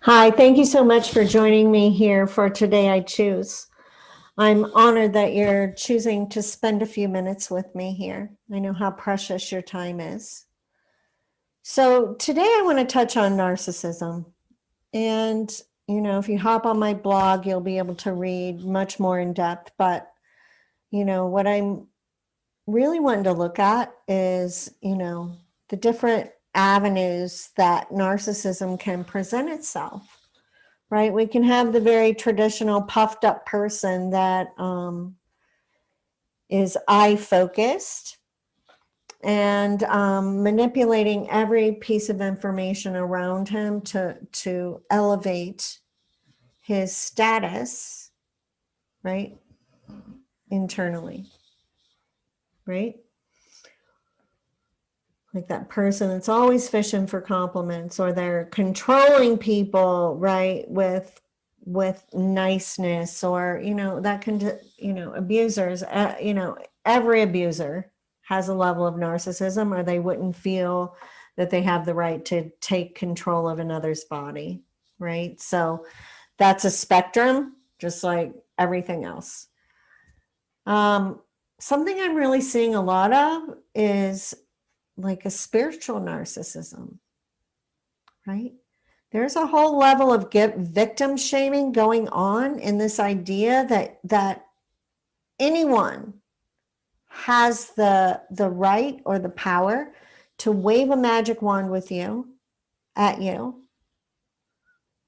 Hi, thank you so much for joining me here for Today I Choose. I'm honored that you're choosing to spend a few minutes with me here. I know how precious your time is. So today I want to touch on narcissism. And, if you hop on my blog, you'll be able to read much more in depth. But, what I'm really wanting to look at is, the different avenues that narcissism can present itself. Right? We can have the very traditional puffed up person that is I focused and manipulating every piece of information around him to elevate his status, right? Internally, right? Like that person that's always fishing for compliments, or they're controlling people, right? With niceness, or that can abusers, every abuser has a level of narcissism, or they wouldn't feel that they have the right to take control of another's body, right? So that's a spectrum, just like everything else. Something I'm really seeing a lot of is like a spiritual narcissism, right? There's a whole level of victim shaming going on in this idea that anyone has the right or the power to wave a magic wand with you, at you,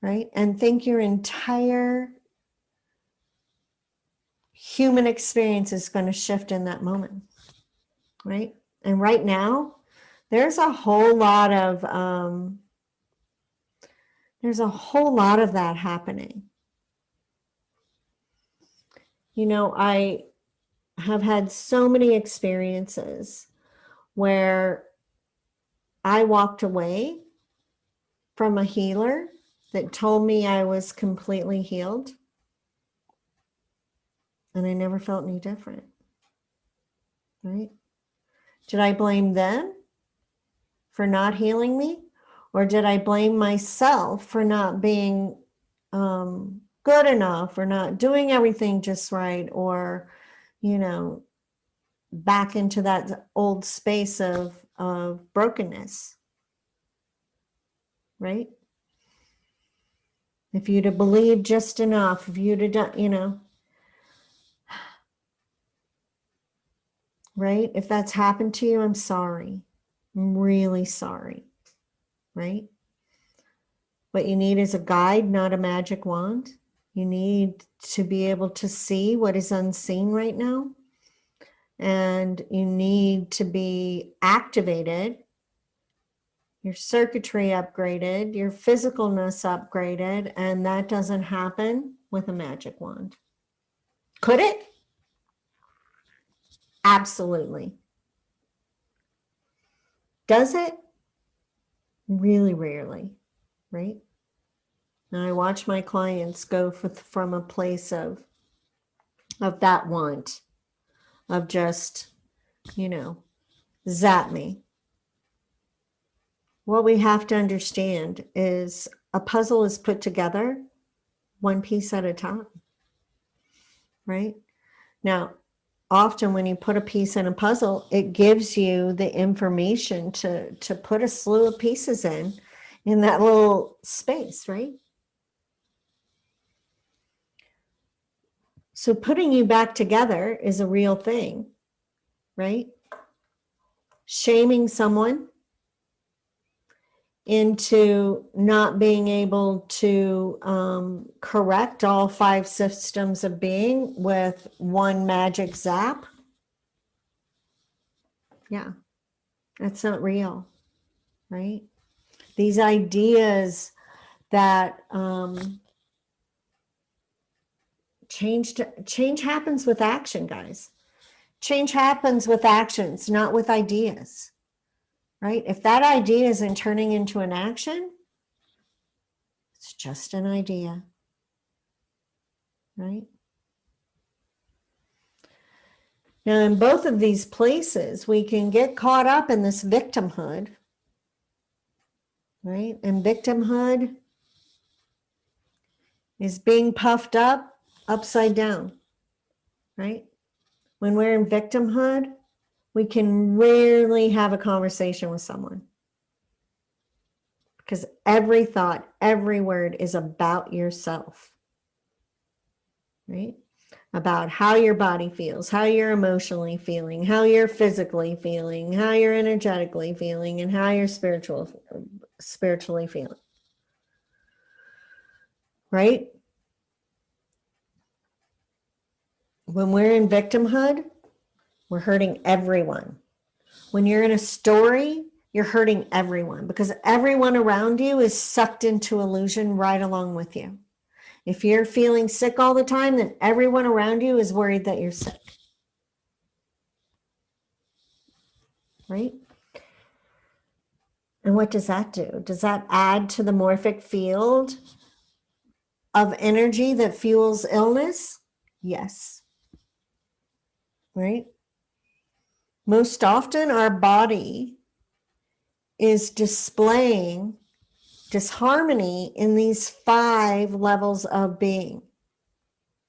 right? And think your entire human experience is going to shift in that moment, right? And right now, there's a whole lot of that happening. I have had so many experiences where I walked away from a healer that told me I was completely healed, and I never felt any different, right? Did I blame them for not healing me? Or did I blame myself for not being good enough, or not doing everything just right, or, back into that old space of brokenness, right? If you'd have believed just enough, if you'd have done, right? If that's happened to you, I'm sorry. I'm really sorry, right? What you need is a guide, not a magic wand. You need to be able to see what is unseen right now. And you need to be activated, your circuitry upgraded, your physicalness upgraded, and that doesn't happen with a magic wand. Could it? Absolutely. Does it? Really rarely, right? Now I watch my clients go from a place of that want, of just, zap me. What we have to understand is a puzzle is put together one piece at a time, right? Now, often when you put a piece in a puzzle, it gives you the information to put a slew of pieces in that little space, right? So putting you back together is a real thing, right? Shaming someone into not being able to correct all 5 systems of being with one magic zap. Yeah, that's not real, right? These ideas that change happens with action, guys. Change happens with actions, not with ideas, right? If that idea isn't turning into an action, it's just an idea, right? Now, in both of these places, we can get caught up in this victimhood, right? And victimhood is being puffed up, upside down, right? When we're in victimhood, we can rarely have a conversation with someone because every thought, every word is about yourself, right? About how your body feels, how you're emotionally feeling, how you're physically feeling, how you're energetically feeling, and how you're spiritually feeling, right? When we're in victimhood, we're hurting everyone. When you're in a story, you're hurting everyone because everyone around you is sucked into illusion right along with you. If you're feeling sick all the time, then everyone around you is worried that you're sick, right? And what does that do? Does that add to the morphic field of energy that fuels illness? Yes, right? Most often, our body is displaying disharmony in these 5 levels of being,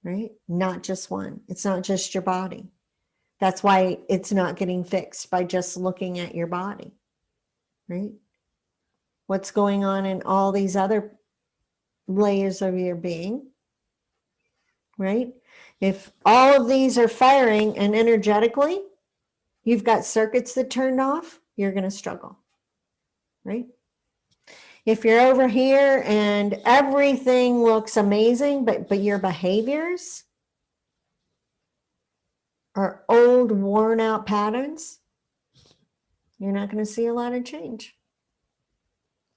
right? Not just one. It's not just your body. That's why it's not getting fixed by just looking at your body, right? What's going on in all these other layers of your being, right? If all of these are firing and energetically, you've got circuits that turned off, you're going to struggle, right? If you're over here and everything looks amazing, but your behaviors are old, worn out patterns, you're not going to see a lot of change,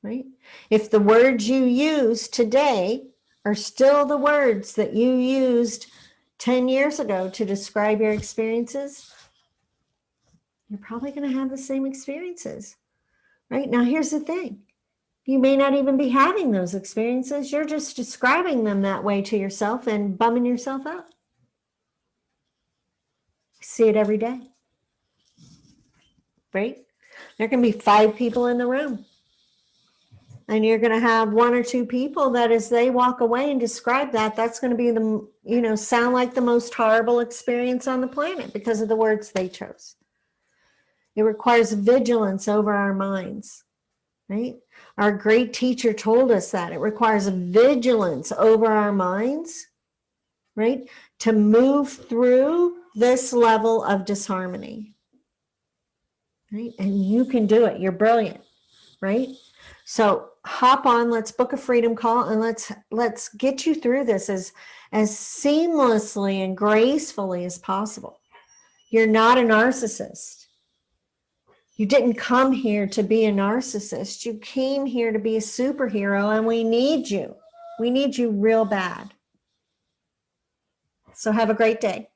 right? If the words you use today are still the words that you used 10 years ago to describe your experiences, you're probably going to have the same experiences, right? Now, here's the thing. You may not even be having those experiences. You're just describing them that way to yourself and bumming yourself out. See it every day, right? There can be 5 people in the room. And you're going to have 1 or 2 people that as they walk away and describe that, that's going to be the, sound like the most horrible experience on the planet because of the words they chose. It requires vigilance over our minds, right? Our great teacher told us that. It requires vigilance over our minds, right? To move through this level of disharmony, right? And you can do it. You're brilliant, right? So hop on, let's book a freedom call and let's get you through this as seamlessly and gracefully as possible. You're not a narcissist. You didn't come here to be a narcissist. You came here to be a superhero, and we need you. We need you real bad. So have a great day.